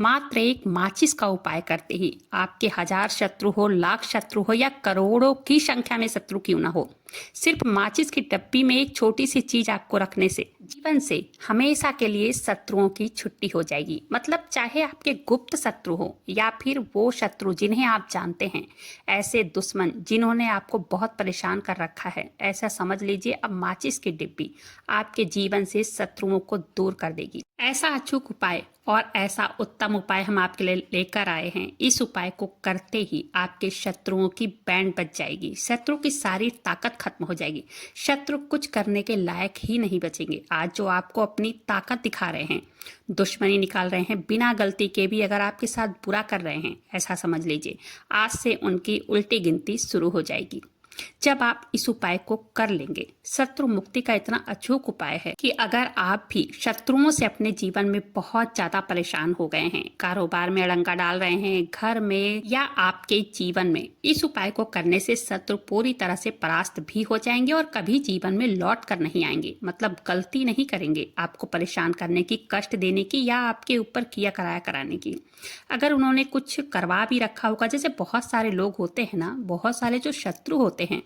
मात्र एक माचिस का उपाय करते ही आपके 1000 शत्रु हो, लाख शत्रु हो या करोड़ों की संख्या में शत्रु क्यों ना हो, सिर्फ माचिस की डब्बी में एक छोटी सी चीज आपको रखने से जीवन से हमेशा के लिए शत्रुओं की छुट्टी हो जाएगी। मतलब चाहे आपके गुप्त शत्रु हो या फिर वो शत्रु जिन्हें आप जानते हैं, ऐसे दुश्मन जिन्होंने आपको बहुत परेशान कर रखा है, ऐसा समझ लीजिए अब माचिस की डिब्बी आपके जीवन से शत्रुओं को दूर कर देगी। ऐसा अचूक उपाय और ऐसा उत्तम उपाय हम आपके लिए लेकर आए हैं। इस उपाय को करते ही आपके शत्रुओं की बैंड बच जाएगी, शत्रु की सारी ताकत खत्म हो जाएगी, शत्रु कुछ करने के लायक ही नहीं बचेंगे। आज जो आपको अपनी ताकत दिखा रहे हैं, दुश्मनी निकाल रहे हैं, बिना गलती के भी अगर आपके साथ बुरा कर रहे हैं, ऐसा समझ लीजिए आज से उनकी उल्टी गिनती शुरू हो जाएगी। जब आप इस उपाय को कर लेंगे, शत्रु मुक्ति का इतना अचूक उपाय है कि अगर आप भी शत्रुओं से अपने जीवन में बहुत ज्यादा परेशान हो गए हैं, कारोबार में अड़ंगा डाल रहे हैं, घर में या आपके जीवन में, इस उपाय को करने से शत्रु पूरी तरह से परास्त भी हो जाएंगे और कभी जीवन में लौट कर नहीं आएंगे। मतलब गलती नहीं करेंगे आपको परेशान करने की, कष्ट देने की या आपके ऊपर किया कराया कराने की। अगर उन्होंने कुछ करवा भी रखा होगा, जैसे बहुत सारे लोग होते हैं ना, बहुत सारे जो शत्रु होते हैं,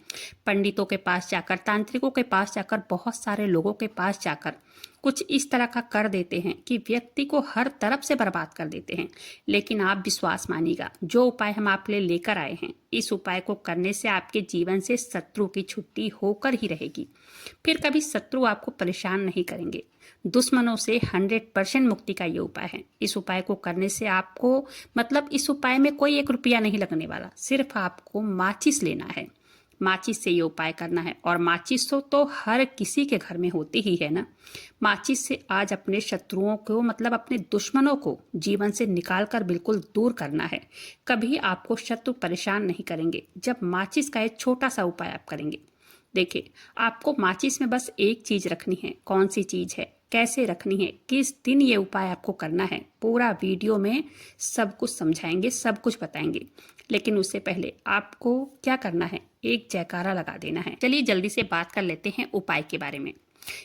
पंडितों के पास जाकर, तांत्रिकों के पास जाकर, बहुत सारे लोगों के पास जाकर कुछ इस तरह का कर देते हैं कि व्यक्ति को हर तरफ से बर्बाद कर देते हैं। लेकिन आप विश्वास मानिएगा, जो उपाय हम आपके लिए लेकर आए हैं, इस उपाय को करने से आपके जीवन से शत्रु की छुट्टी होकर ही रहेगी। फिर कभी शत्रु आपको परेशान नहीं करेंगे। दुश्मनों से 100% मुक्ति का ये उपाय है। इस उपाय को करने से आपको, मतलब इस उपाय में कोई 1 रुपया नहीं लगने वाला, सिर्फ आपको माचिस लेना है, माचिस से ये उपाय करना है। और माचिस तो हर किसी के घर में होती ही है ना। माचिस से आज अपने शत्रुओं को, मतलब अपने दुश्मनों को जीवन से निकाल कर बिल्कुल दूर करना है। कभी आपको शत्रु परेशान नहीं करेंगे जब माचिस का एक छोटा सा उपाय आप करेंगे। देखिए, आपको माचिस में बस एक चीज रखनी है। कौन सी चीज है, कैसे रखनी है, किस दिन ये उपाय आपको करना है, पूरा वीडियो में सब कुछ समझाएंगे, सब कुछ बताएंगे। लेकिन उससे पहले आपको क्या करना है, एक जयकारा लगा देना है। चलिए जल्दी से बात कर लेते हैं उपाय के बारे में।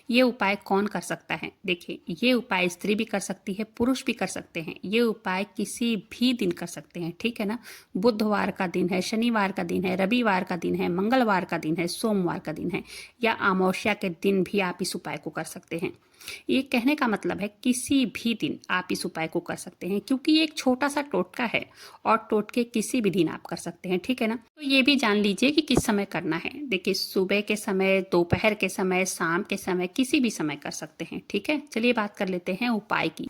ये उपाय कौन कर सकता है? देखिए, ये उपाय स्त्री भी कर सकती है, पुरुष भी कर सकते हैं। ये उपाय किसी भी दिन कर सकते हैं, ठीक है ना। बुधवार का दिन है, शनिवार का दिन है, रविवार का दिन है, मंगलवार का दिन है, सोमवार का दिन है या अमावस्या के दिन भी आप इस उपाय को कर सकते हैं। ये कहने का मतलब है किसी भी दिन आप इस उपाय को कर सकते हैं, क्योंकि ये एक छोटा सा टोटका है और टोटके किसी भी दिन आप कर सकते हैं, ठीक है ना। तो ये भी जान लीजिए कि किस समय करना है। देखिए, सुबह के समय, दोपहर के समय, शाम के समय, किसी भी समय कर सकते हैं, ठीक है। चलिए बात कर लेते हैं उपाय की।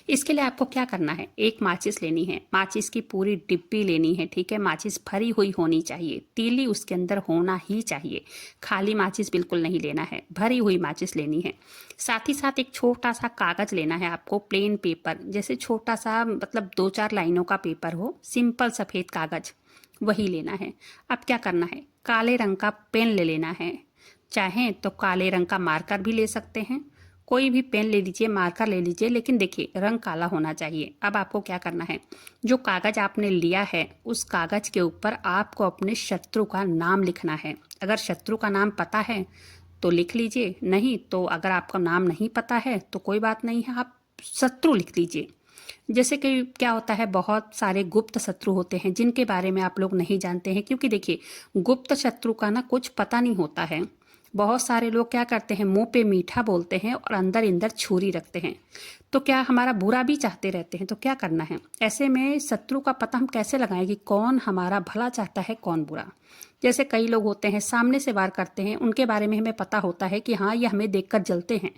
इसके लिए आपको क्या करना है, एक माचिस लेनी है, माचिस की पूरी डिब्बी लेनी है, ठीक है। माचिस भरी हुई होनी चाहिए, तीली उसके अंदर होना ही चाहिए, खाली माचिस बिल्कुल नहीं लेना है, भरी हुई माचिस लेनी है। साथ ही साथ एक छोटा सा कागज लेना है आपको, प्लेन पेपर, जैसे छोटा सा, मतलब 2-4 लाइनों का पेपर हो, सिंपल सफेद कागज, वही लेना है। अब क्या करना है, काले रंग का पेन ले लेना है, चाहें तो काले रंग का मार्कर भी ले सकते हैं, कोई भी पेन ले लीजिए, मार्कर ले लीजिए, लेकिन देखिए रंग काला होना चाहिए। अब आपको क्या करना है, जो कागज आपने लिया है उस कागज के ऊपर आपको अपने शत्रु का नाम लिखना है। अगर शत्रु का नाम पता है तो लिख लीजिए, नहीं तो अगर आपका नाम नहीं पता है तो कोई बात नहीं है, आप शत्रु लिख लीजिए। जैसे कि क्या होता है, बहुत सारे गुप्त शत्रु होते हैं जिनके बारे में आप लोग नहीं जानते हैं, क्योंकि देखिए गुप्त शत्रु का ना कुछ पता नहीं होता है। बहुत सारे लोग क्या करते हैं, मुंह पे मीठा बोलते हैं और अंदर अंदर छुरी रखते हैं, तो क्या हमारा बुरा भी चाहते रहते हैं। तो क्या करना है, ऐसे में शत्रु का पता हम कैसे लगाएं कि कौन हमारा भला चाहता है, कौन बुरा। जैसे कई लोग होते हैं सामने से वार करते हैं, उनके बारे में हमें पता होता है कि हाँ ये हमें देखकर जलते हैं।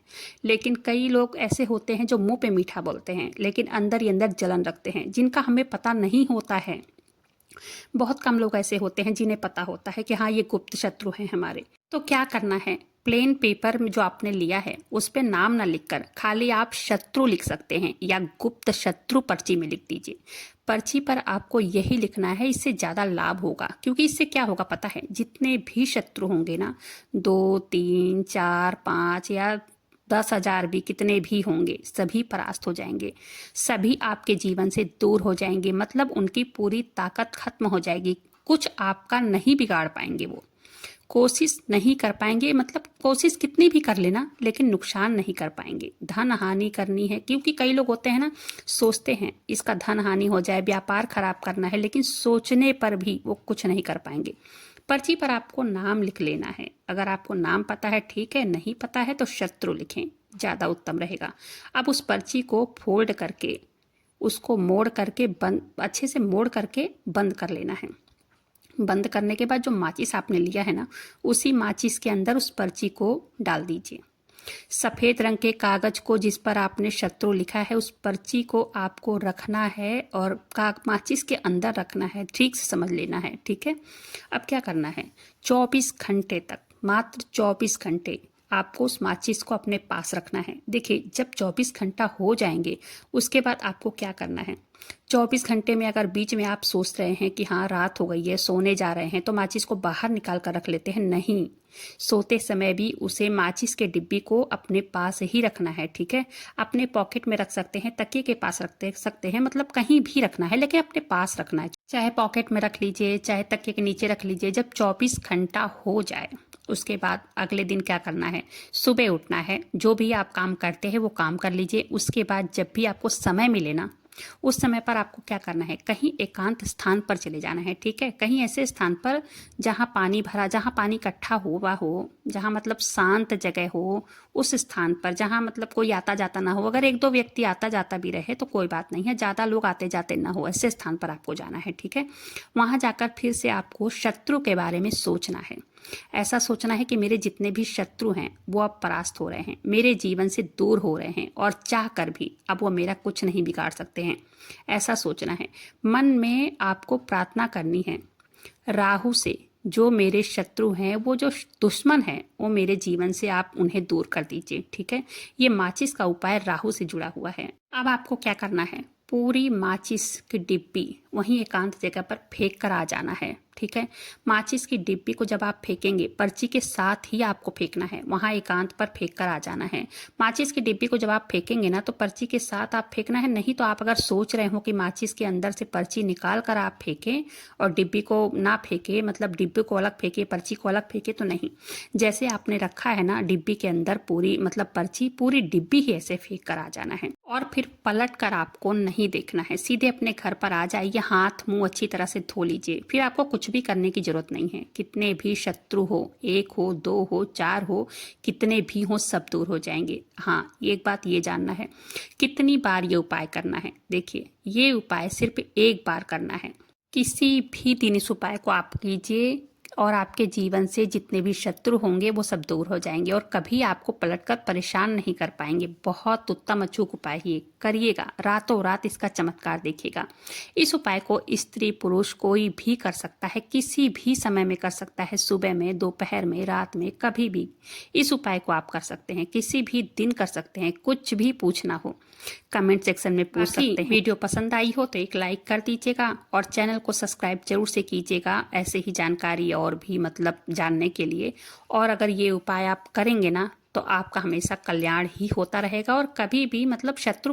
लेकिन कई लोग ऐसे होते हैं जो मुंह पे मीठा बोलते हैं लेकिन अंदर ही अंदर जलन रखते हैं, जिनका हमें पता नहीं होता है। बहुत कम लोग ऐसे होते हैं जिन्हें पता होता है कि हाँ ये गुप्त शत्रु हैं हमारे। तो क्या करना है, प्लेन पेपर में जो आपने लिया है उस पे नाम ना लिखकर खाली आप शत्रु लिख सकते हैं, या गुप्त शत्रु पर्ची में लिख दीजिए। पर्ची पर आपको यही लिखना है, इससे ज़्यादा लाभ होगा। क्योंकि इससे क्या होगा पता है, जितने भी शत्रु होंगे ना, 2, 3, 4, 5 या 10,000 भी, कितने भी होंगे, सभी परास्त हो जाएंगे, सभी आपके जीवन से दूर हो जाएंगे। मतलब उनकी पूरी ताकत खत्म हो जाएगी, कुछ आपका नहीं बिगाड़ पाएंगे वो। कोशिश नहीं कर पाएंगे, मतलब कोशिश कितनी भी कर लेना लेकिन नुकसान नहीं कर पाएंगे। धन हानि करनी है, क्योंकि कई लोग होते हैं ना, सोचते हैं इसका धन हानि हो जाए, व्यापार खराब करना है, लेकिन सोचने पर भी वो कुछ नहीं कर पाएंगे। पर्ची पर आपको नाम लिख लेना है। अगर आपको नाम पता है ठीक है, नहीं पता है तो शत्रु लिखें, ज़्यादा उत्तम रहेगा। अब उस पर्ची को फोल्ड करके, उसको मोड़ करके बंद, अच्छे से मोड़ करके बंद कर लेना है। बंद करने के बाद जो माचिस आपने लिया है ना, उसी माचिस के अंदर उस पर्ची को डाल दीजिए। सफ़ेद रंग के कागज को जिस पर आपने शत्रु लिखा है, उस पर्ची को आपको रखना है और माचिस के अंदर रखना है। ठीक से समझ लेना है, ठीक है। अब क्या करना है, 24 घंटे तक, मात्र 24 घंटे आपको उस माचिस को अपने पास रखना है। देखिए, जब 24 घंटा हो जाएंगे उसके बाद आपको क्या करना है, 24 घंटे में अगर बीच में आप सोच रहे हैं कि हाँ रात हो गई है, सोने जा रहे हैं, तो माचिस को बाहर निकाल कर रख लेते हैं। नहीं, सोते समय भी उसे माचिस के डिब्बी को अपने पास ही रखना है, ठीक है। अपने पॉकेट में रख सकते हैं, तकिए के पास रख सकते हैं, मतलब कहीं भी रखना है लेकिन अपने पास रखना है। चाहे पॉकेट में रख लीजिए, चाहे तकिए के नीचे रख लीजिए। जब 24 घंटा हो जाए उसके बाद अगले दिन क्या करना है, सुबह उठना है, जो भी आप काम करते हैं वो काम कर लीजिए। उसके बाद जब भी आपको समय मिले ना, उस समय पर आपको क्या करना है, कहीं एकांत स्थान पर चले जाना है, ठीक है। कहीं ऐसे स्थान पर जहाँ पानी भरा, जहाँ पानी इकट्ठा हुआ हो, जहाँ मतलब शांत जगह हो, उस स्थान पर जहाँ मतलब कोई आता जाता ना हो। अगर एक दो व्यक्ति आता जाता भी रहे तो कोई बात नहीं है, ज़्यादा लोग आते जाते ना हो, ऐसे स्थान पर आपको जाना है, ठीक है। वहाँ जाकर फिर से आपको शत्रु के बारे में सोचना है। ऐसा सोचना है कि मेरे जितने भी शत्रु हैं वो अब परास्त हो रहे हैं, मेरे जीवन से दूर हो रहे हैं, और चाह कर भी अब वो मेरा कुछ नहीं बिगाड़ सकते हैं, ऐसा सोचना है। मन में आपको प्रार्थना करनी है राहु से, जो मेरे शत्रु हैं, वो जो दुश्मन हैं, वो मेरे जीवन से आप उन्हें दूर कर दीजिए, ठीक है। ये माचिस का उपाय राहु से जुड़ा हुआ है। अब आपको क्या करना है, पूरी माचिस की डिब्बी वहीं एकांत जगह पर फेंक कर आ जाना है, ठीक है। माचिस की डिब्बी को जब आप फेंकेंगे, पर्ची के साथ ही आपको फेंकना है, वहाँ एकांत पर फेंक कर आ जाना है। माचिस की डिब्बी को जब आप फेंकेंगे ना, तो पर्ची के साथ आप फेंकना है। नहीं तो आप अगर सोच रहे हो कि माचिस के अंदर से पर्ची निकाल कर आप फेंकें और डिब्बी को ना फेंके, मतलब डिब्बी को अलग फेंके, पर्ची को अलग फेंके, तो नहीं। जैसे आपने रखा है ना डिब्बी के अंदर पूरी, मतलब पर्ची, पूरी डिब्बी ही ऐसे फेंक कर आ जाना है। और फिर पलट कर आपको नहीं देखना है, सीधे अपने घर पर आ जाइए, हाथ मुंह अच्छी तरह से धो लीजिए। फिर आपको कुछ भी करने की जरूरत नहीं है। कितने भी शत्रु हो, 1 हो, 2 हो, 4 हो, कितने भी हो, सब दूर हो जाएंगे। हाँ, एक बात ये जानना है, कितनी बार ये उपाय करना है। देखिए, ये उपाय सिर्फ एक बार करना है। किसी भी दिन इस उपाय को आप कीजिए और आपके जीवन से जितने भी शत्रु होंगे वो सब दूर हो जाएंगे और कभी आपको पलटकर परेशान नहीं कर पाएंगे। बहुत उत्तम अचूक उपाय ये करिएगा, रातों रात इसका चमत्कार देखिएगा। इस उपाय को स्त्री पुरुष कोई भी कर सकता है, किसी भी समय में कर सकता है, सुबह में, दोपहर में, रात में, कभी भी इस उपाय को आप कर सकते हैं, किसी भी दिन कर सकते हैं। कुछ भी पूछना हो कमेंट सेक्शन में पूछ सकते हैं। वीडियो पसंद आई हो तो एक लाइक कर दीजिएगा और चैनल को सब्सक्राइब जरूर से कीजिएगा, ऐसे ही जानकारी और भी मतलब जानने के लिए। और अगर ये उपाय आप करेंगे ना, तो आपका हमेशा कल्याण ही होता रहेगा और कभी भी मतलब शत्रु